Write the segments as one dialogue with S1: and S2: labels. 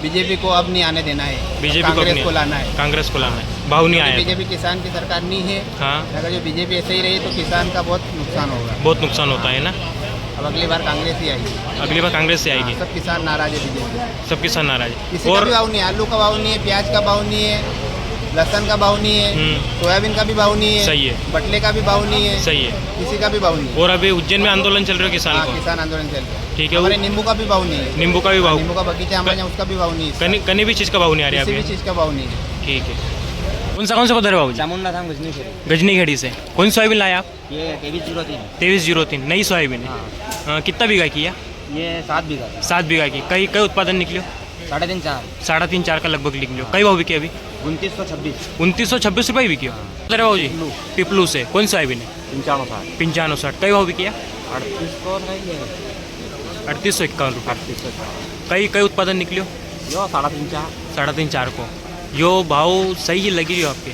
S1: BJP को अब नहीं आने देना है,
S2: बीजेपी
S1: कांग्रेस को लाना है।
S2: कांग्रेस को लाना है, भाव नहीं आया तो।
S1: बीजेपी किसान की सरकार नहीं है।
S2: हाँ,
S1: अगर जो बीजेपी ऐसे ही रही तो किसान का बहुत नुकसान होगा।
S2: बहुत नुकसान होता है ना।
S1: अब अगली बार कांग्रेस ही आएगी।
S2: अगली बार कांग्रेस से आएगी।
S1: सब किसान नाराज है बीजेपी।
S2: सब किसान नाराज
S1: किसी
S2: है।
S1: का
S2: और
S1: भी भाव नहीं है, आलू का भाव नहीं है, प्याज का भाव नहीं है, लहसुन का भाव नहीं है, सोयाबीन का भी भाव नहीं है,
S2: सही है।
S1: बटले का भी भाव नहीं है,
S2: सही है।
S1: किसी का भी भाव नहीं है।
S2: और अभी उज्जैन में आंदोलन चल रहा है किसान
S1: हाँ,
S2: को।
S1: किसान आंदोलन चल रहा है।
S2: ठीक है।
S1: हमारे नींबू का भी भाव नहीं है।
S2: नींबू का भी भाव,
S1: नींबू का बगीचा हमारे यहाँ, उसका भी भाव नहीं है।
S2: कहीं भी चीज़ का भाव नहीं आ रहा
S1: किसी
S2: है
S1: भी
S2: अभी।
S1: चीज़ का भाव नहीं है।
S2: ठीक है। कौन सा पदर है बाबू?
S1: चामुंडा धाम गजनी
S2: गजनी खेड़ी से। कौन सी सोयाबीन लाया आप?
S1: ये 2303
S2: 2303 नई सोयाबीन है।
S1: हाँ,
S2: कितना बीघा किया?
S1: ये 7 बीघा
S2: 7 बीघा की। कई कई उत्पादन निकलियो?
S1: 3.5-4
S2: 3.5-4 का लगभग निकलियो। कई भाव बिके अभी?
S1: 2926
S2: 2926 रुपये बिकियो। अरे बाबू जी, पिपलू से। कौन सी सोयाबीन है?
S1: 55
S2: 5560। कई भाव बिकिया? 3851 रुपये। कई कई उत्पादन निकलियो?
S1: 3.5-4
S2: 3.5-4 को। यो भाव सही ही लगी रही आपके?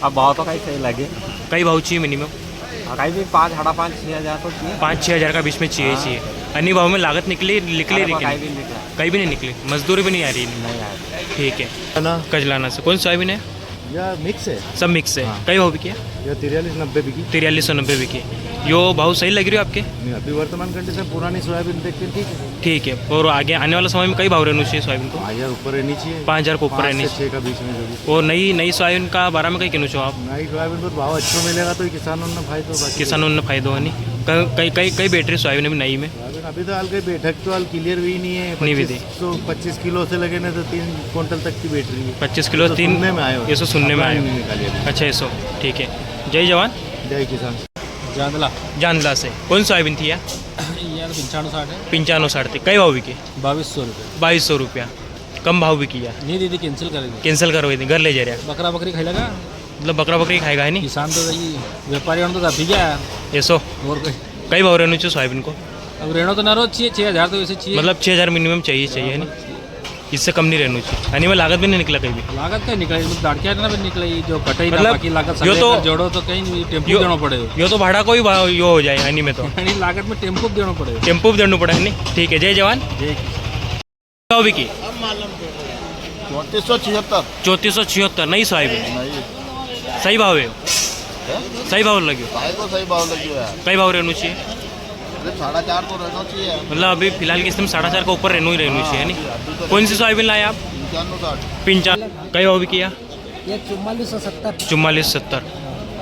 S1: अब भाव तो कहीं सही लगे।
S2: कई भाव चाहिए मिनिमम?
S1: कहीं भी 5-5.5-6 हज़ार तो चाहिए।
S2: 5-6 हज़ार का बीच में चाहिए। अन्य भाव में लागत निकली निकली
S1: कहीं
S2: निकली
S1: भी निकला
S2: कहीं भी नहीं निकली। मजदूरी भी नहीं आ रही।
S1: नहीं आया।
S2: ठीक है।
S3: ना
S2: कजलाना से। कौन सी सोयाबीन है?
S3: यह मिक्स है।
S2: सब मिक्स है।
S3: हाँ।
S2: कई भाव बिकिया?
S3: यह 4390 बिकी।
S2: 4390 बिकी। यो भाव सही लग रही हो आपके?
S3: अभी वर्तमान कंडीशन पुरानी सोयाबीन देखते ठीक है।
S2: ठीक है। और आगे आने वाला समय में कई भाव रहना चाहिए सोयाबीन को?
S3: 5000 ऊपर रहनी चाहिए।
S2: 5000 को ऊपर
S3: 5
S2: रहनी
S3: से 6 का बीच में जो भी।
S2: और नई सोयाबीन का बारह में कई कहना चाहो आप?
S3: नई सोयाबीन पर भाव अच्छा मिलेगा तो किसानों ने फायदा। बाकी
S2: किसानों ने फायदा नहीं। कई कई कई बैटरी सोयाबीन अभी नई में?
S3: सोयाबीन अभी तो हाल के बैठक तो हाल क्लियर भी नहीं है।
S2: नहीं भी थी।
S3: 25 किलो से लगे ना तो 3 क्विंटल तक की बैटरी है।
S2: 25 किलो
S3: तो
S2: 3
S3: सुनने में आयो।
S2: ये सो सुनने में आयो।
S3: नहीं निकाली अभी।
S2: अच्छा ऐसो। ठीक है। जय जवान
S3: जय किसान।
S1: जांदला
S2: जानला से। कौन सी सोयाबीन थी यार?
S1: यार 95-60 है।
S2: 9560 थी। कई भाव बिकी?
S1: 2200 रुपये।
S2: 2200 रुपया। कम भाव बिकी यार?
S1: नहीं दीदी कैंसिल करेंगे।
S2: कैंसिल करवाई थी। घर ले जा रहा?
S1: बकरा बकरी खाई लगा।
S2: मतलब बकरा बकरी खाएगा है नहीं?
S1: किसान तो ये व्यापारी तो अभी क्या है
S2: ऐसो।
S1: और कोई
S2: कई भाव रहना चाहिए सोयाबीन को?
S1: अब रेणो तो ना रोज चाहिए 6000 तो वैसे चाहिए।
S2: मतलब 6000 मिनिमम चाहिए है नहीं? इससे कम नहीं रहना चाहिए। यानी में लागत भी नहीं निकला कहीं भी?
S1: लागत क्या निकला दाड़किया ना निकला जो कटाई ना
S2: मतलब
S1: बाकी लागत
S2: यो
S1: सगळे
S2: तो-
S1: का जोड़ो तो कहीं टेम्पो
S2: यो-
S1: देना पड़ेगा।
S2: यो तो भाड़ा को ही यो हो जाए यानी में तो।
S1: यानी लागत में टेम्पो देना पड़ेगा।
S2: टेम्पो भी देना पड़ा है नहीं? ठीक है। जय जवान।
S1: जय
S2: भाव बिकी?
S4: 3476
S2: 3476 नई सोयाबीन।
S4: नहीं
S2: सही भाव है? सही भाव लगे?
S4: भाई को सही भाव लगी यार।
S2: कई भाव रहना चाहिए?
S4: 4.5 तो रहना चाहिए।
S2: मतलब अभी फिलहाल के इसमें 4.5 का ऊपर रहना ही रहना चाहिए नहीं? कौन सी सोयाबीन लाए आप?
S4: 55-60
S2: 55। कई भाव बिकी?
S5: ये 4470।
S2: 4470।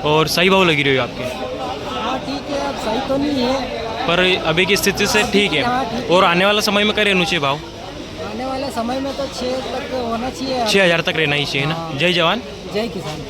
S2: और सही भाव लगी रही हो आपके?
S5: हाँ ठीक है, अब सही तो नहीं है
S2: पर अभी की स्थिति से ठीक है। और आने वाला समय में क्या रहना चाहिए भाव?
S5: आने वाले समय में तो 6 तक होना चाहिए।
S2: 6000 तक रहना ही चाहिए ना? जय जवान।
S5: जय किसान।